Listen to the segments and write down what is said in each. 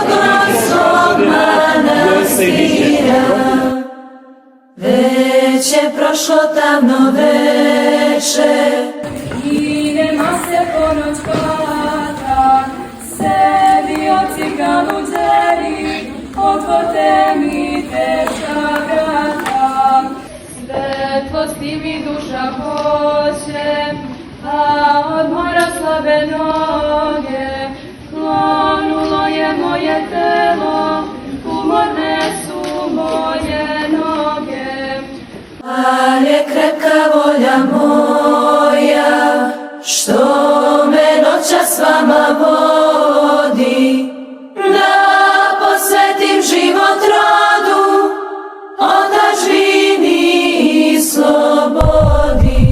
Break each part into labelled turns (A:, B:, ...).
A: Gorskog manastira. Već je prošlo tamno veče
B: i nema se ponoć hvata, sebi od ciganu džeri, otvorte mi teška vrata. Svetlosti mi duša hoće, a od mora slabe noge, klonulo je moje telo, umorne su moje noge.
A: Ali je krepka volja moja, što me noćas s vama vodi, da posvetim život rodu, otadžbini i slobodi.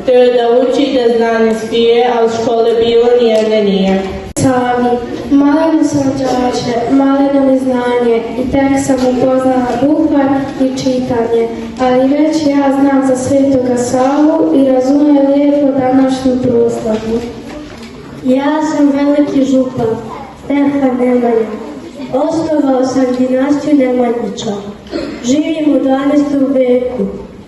C: te joj da uči da znanje spije, a u škole bilo nijedne nije.
D: Savi, maleno sam đače, maleno mi znanje i tek sam upoznala bukvar i čitanje, ali već ja znam za Svetoga Savu i razumijem lijepo današnju proslavu. Ja sam veliki župan, Stefan Nemanja. Osnovao sam dinastiju Nemanjića. Živim u 12. veku.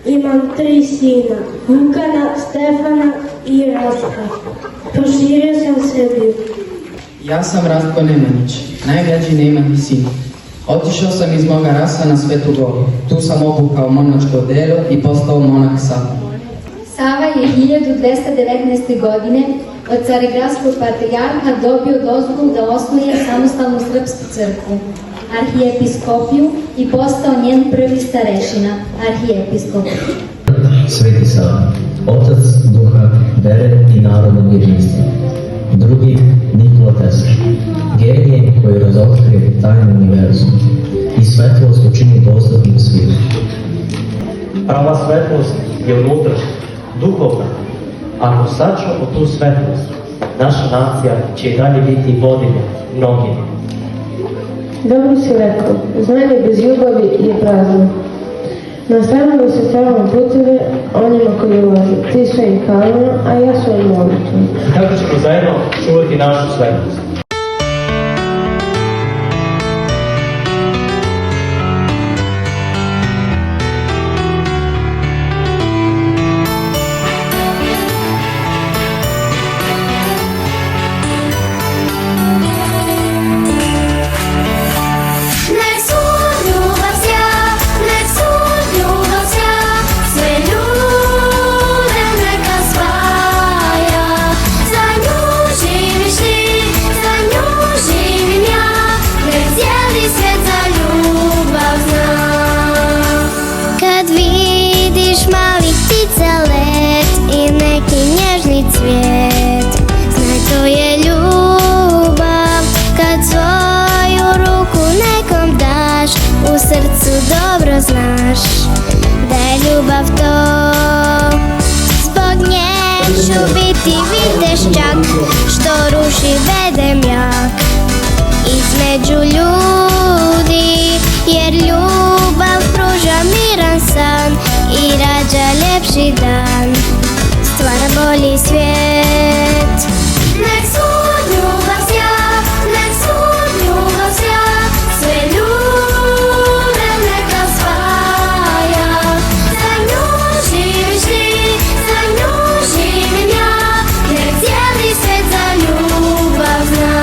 D: Imam 3 sina, Vukana, Stefana i Rastka. Proširio sam Srbiju.
E: Ja sam Rastko Nemanjić, najmlađi Nemanji sin. Otišao sam iz moga rasa na Svetu Goru. Tu sam obukao monačko odelo i postao monak Sava.
F: Sava je 1219. godine od Carigradskog patrijarha dobio dozvolu da osnuje samostalnu srpsku crkvu, arhijepiskopiju i postao njen prvi starešina, arhijepiskop.
G: Sveti Sava, otac duha, vere i narodnog jedinstva. Drugi, Nikola Tesla, genije koji razotkrije tajnu univerzum i svetlost učini dostupnim svijetu.
H: Prava svetlost je unutra, duhovna. Ako sačuvamo tu svetlost, naša nacija će i dalje biti vodilja mnogima.
D: Dobro si rekao, znanje bez ljubavi je prazno. Nastavljamo se stavamo puteve onima koji ulažu. Ti svojim kalima, a ja svojim molitvom.
H: Kako ćemo zajedno čuvati našu svetlost?
I: Dobro znaš da je ljubav to, zbog nje ću biti viteščak što ruši bedemjak između ljudi, jer ljubav pruža miran san i rađa ljepši dan, stvara bolji svijet. Nek svud ljubav sja, nek svud ljubav sja, sve ljude neka spaja. Za nju živiš ti, za nju živim ja, nek cijeli svijet za ljubav zna.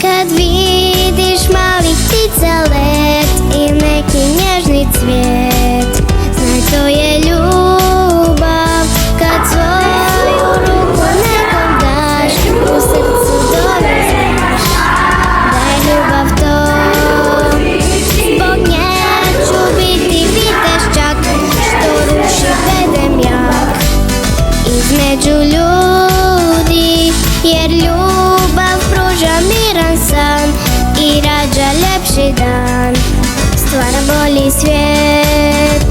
I: Kad vidiš malih ptica let i neki nježni cvijet, znaj to je ljubav. Kad svoju ruku nekom daš, u srcu dobro znaš da je ljubav to, zbog nje ću biti viteščak što ruši bedemjak između ljudi, jer ljubav pruža miran san i rađa ljepši dan, stvara bolji svijet.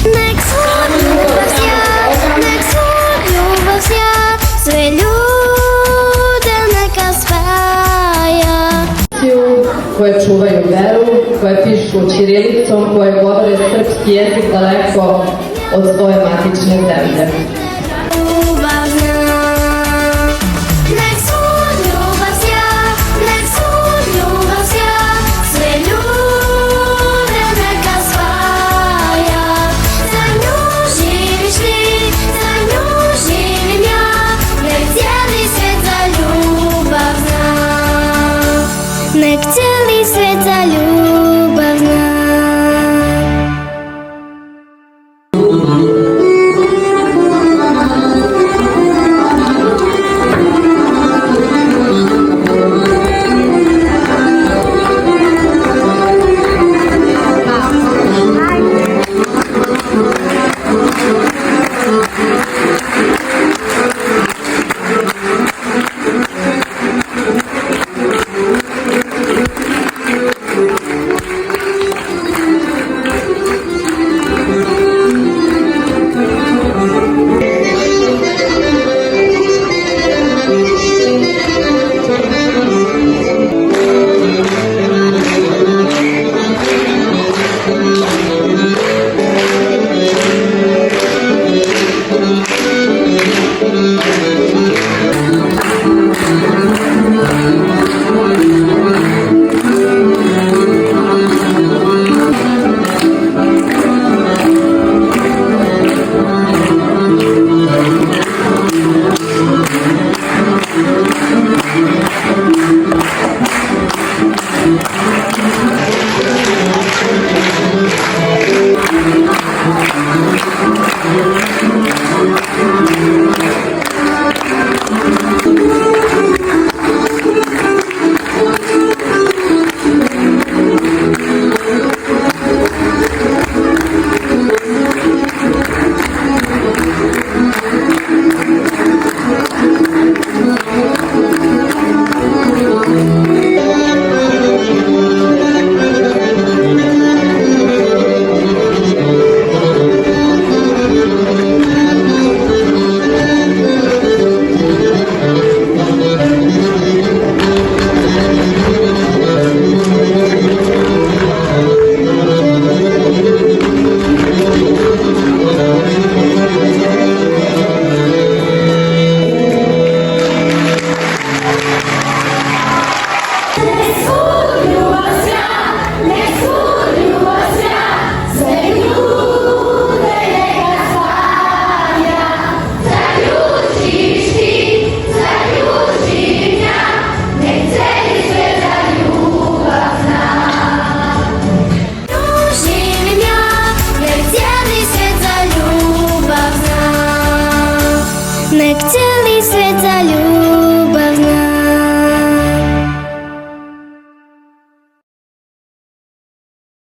I: Nek svud ljubav sja, nek svud ljubav sja, sve ljude neka spaja.
J: Koje čuvaju veru, koje pišu ćirilicom, koje govore srpski jezik daleko od svoje matične zemlje.
I: Ljubav zna. Nek svud ljubav sja, nek svud ljubav sja, sve ljude neka spaja. Za nju živiš ti, za nju živim ja, nek cijeli svijet za ljubav zna. Nek cijeli svijet za ljubav